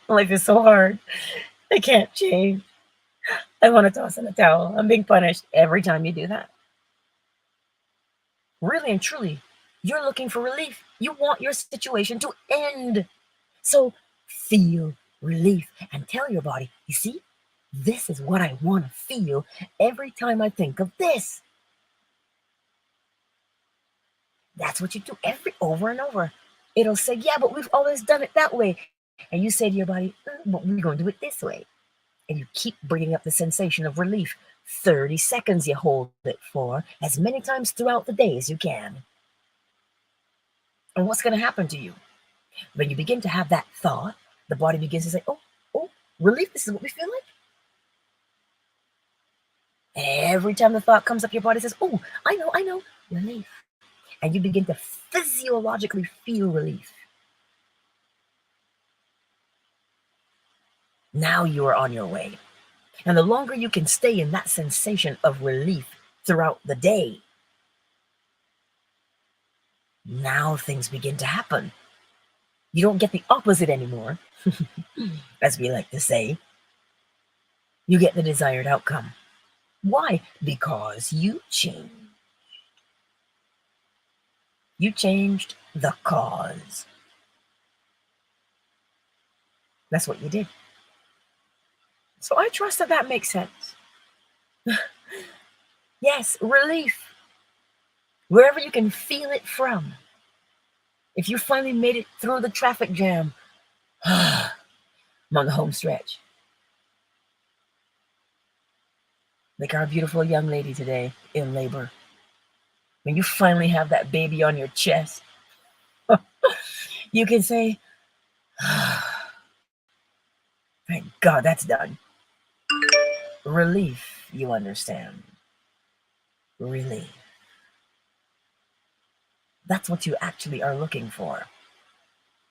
life is so hard. I can't change. I want to toss in a towel. I'm being punished. Every time you do that. Really and truly, you're looking for relief. You want your situation to end. So feel relief and tell your body, you see, this is what I want to feel every time I think of this. That's what you do over and over. It'll say, yeah, but we've always done it that way. And you say to your body, but we're going to do it this way. And you keep bringing up the sensation of relief. 30 seconds you hold it for, as many times throughout the day as you can. And what's going to happen to you? When you begin to have that thought, the body begins to say, oh, relief, this is what we feel like. Every time the thought comes up, your body says, oh, I know, relief. And you begin to physiologically feel relief. Now you are on your way. And the longer you can stay in that sensation of relief throughout the day, now things begin to happen. You don't get the opposite anymore, as we like to say. You get the desired outcome. Why? Because you change. You changed the cause. That's what you did. So I trust that that makes sense. Yes, relief. Wherever you can feel it from. If you finally made it through the traffic jam, I'm on the home stretch. Like our beautiful young lady today in labor. When you finally have that baby on your chest, you can say, thank God that's done. Relief, you understand. Relief. That's what you actually are looking for.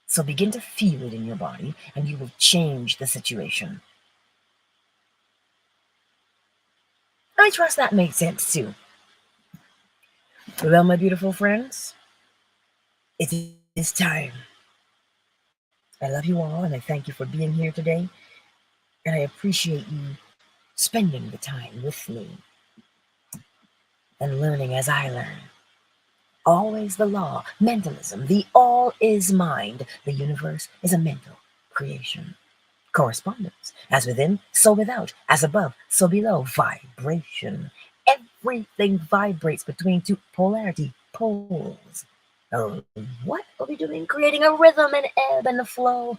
So begin to feel it in your body and you will change the situation. I trust that makes sense too. Well, my beautiful friends, it is time. I love you all and I thank you for being here today. And I appreciate you spending the time with me and learning as I learn. Always the law, mentalism, the all is mind. The universe is a mental creation. Correspondence, as within, so without, as above, so below. Vibration. Everything vibrates between two polarity poles. Oh, what are we doing? Creating a rhythm and ebb and flow.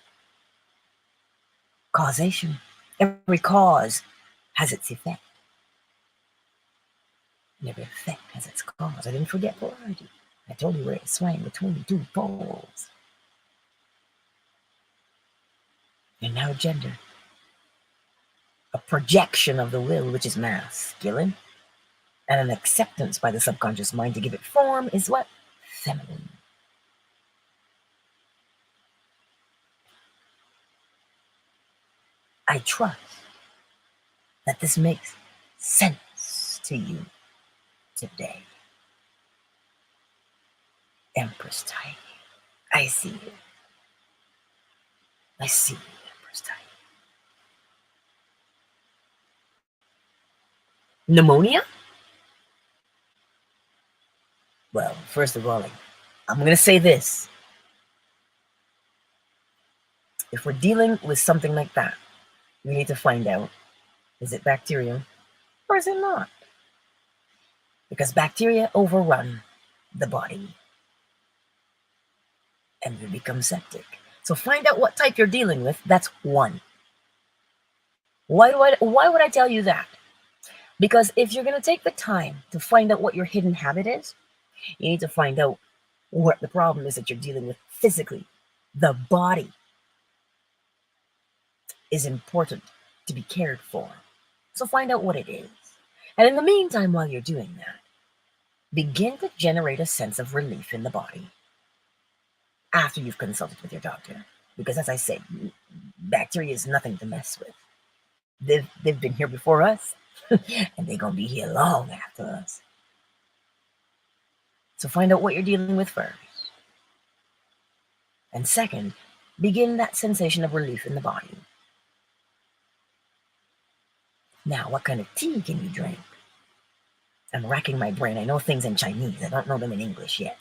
Causation. Every cause has its effect. And every effect has its cause. I didn't forget polarity. I told you where it swang between two poles. And now gender. A projection of the will, which is masculine, and an acceptance by the subconscious mind to give it form is what? Feminine. I trust that this makes sense to you today. Empress Tiny. I see you. I see you, Empress Tiny. Pneumonia? Well, first of all, I'm going to say this. If we're dealing with something like that, we need to find out, is it bacterial or is it not? Because bacteria overrun the body and you become septic. So find out what type you're dealing with. That's one. Why would I tell you that? Because if you're going to take the time to find out what your hidden habit is, you need to find out what the problem is that you're dealing with physically. The body is important to be cared for. So find out what it is. And in the meantime, while you're doing that, begin to generate a sense of relief in the body after you've consulted with your doctor. Because as I said, bacteria is nothing to mess with. They've been here before us, and they're going to be here long after us. So find out what you're dealing with first. And second, begin that sensation of relief in the body. Now, what kind of tea can you drink? I'm racking my brain. I know things in Chinese. I don't know them in English yet.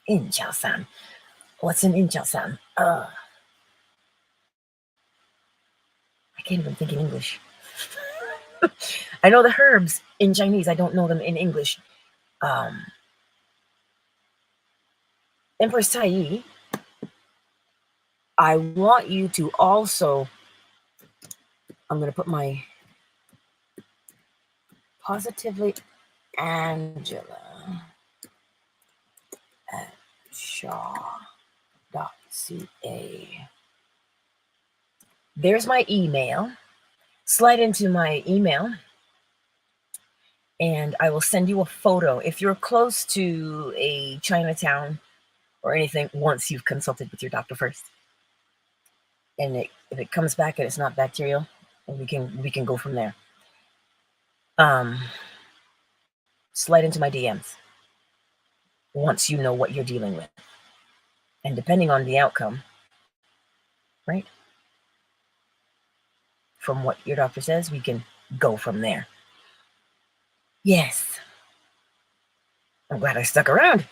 In-chao-san. What's an in-chao-san? I can't even think in English. I know the herbs in Chinese. I don't know them in English. Empress Tai, I want you to also, I'm going to put my Positively Angela at shaw.ca. There's my email. Slide into my email and I will send you a photo. If you're close to a Chinatown or anything, once you've consulted with your doctor first, and if it comes back and it's not bacterial, we can go from there. Slide into my DMs once you know what you're dealing with, and depending on the outcome, right, from what your doctor says, we can go from there. Yes. I'm glad I stuck around.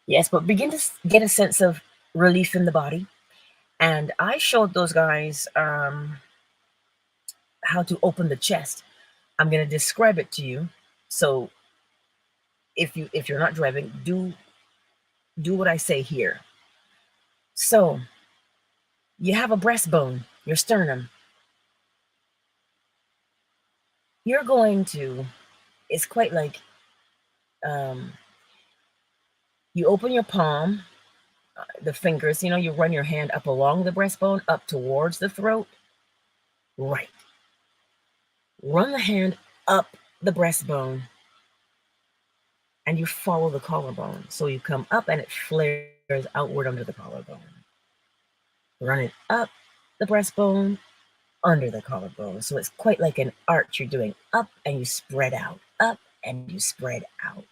Yes, but begin to get a sense of relief in the body. And I showed those guys how to open the chest. I'm going to describe it to you. So if you're not driving, do what I say here. So you have a breastbone, your sternum. You're going to, it's quite like um, you open your palm, the fingers, you run your hand up along the breastbone, up towards the throat. Right. Run the hand up the breastbone and you follow the collarbone. So you come up and it flares outward under the collarbone. Run it up the breastbone, under the collarbone. So it's quite like an arch. You're doing up and you spread out, up and you spread out.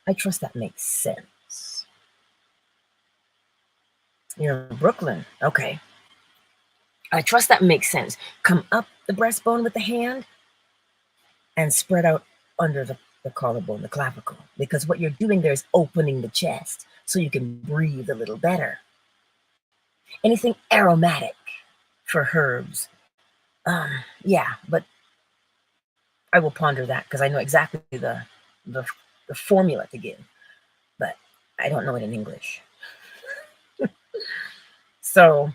I trust that makes sense. You're in Brooklyn. Okay. I trust that makes sense. Come up the breastbone with the hand and spread out under the collarbone, the clavicle. Because what you're doing there is opening the chest so you can breathe a little better. Anything aromatic for herbs. Yeah, but I will ponder that because I know exactly the formula to give, but I don't know it in English. So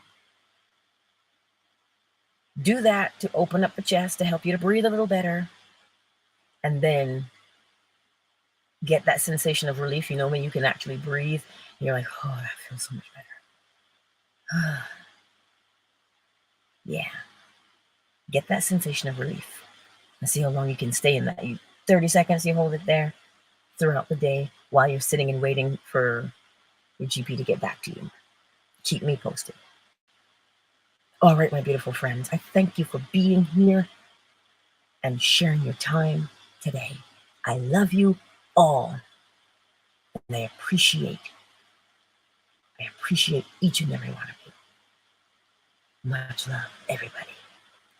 do that to open up the chest to help you to breathe a little better. And then get that sensation of relief, when you can actually breathe. You're like, oh, that feels so much better. Yeah. Get that sensation of relief. And see how long you can stay in that. 30 seconds, you hold it there throughout the day while you're sitting and waiting for your GP to get back to you. Keep me posted. All right, my beautiful friends, I thank you for being here and sharing your time today. I love you all, and I appreciate each and every one of you. Much love, everybody.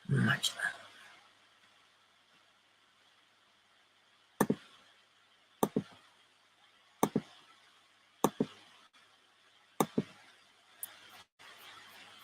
Much love.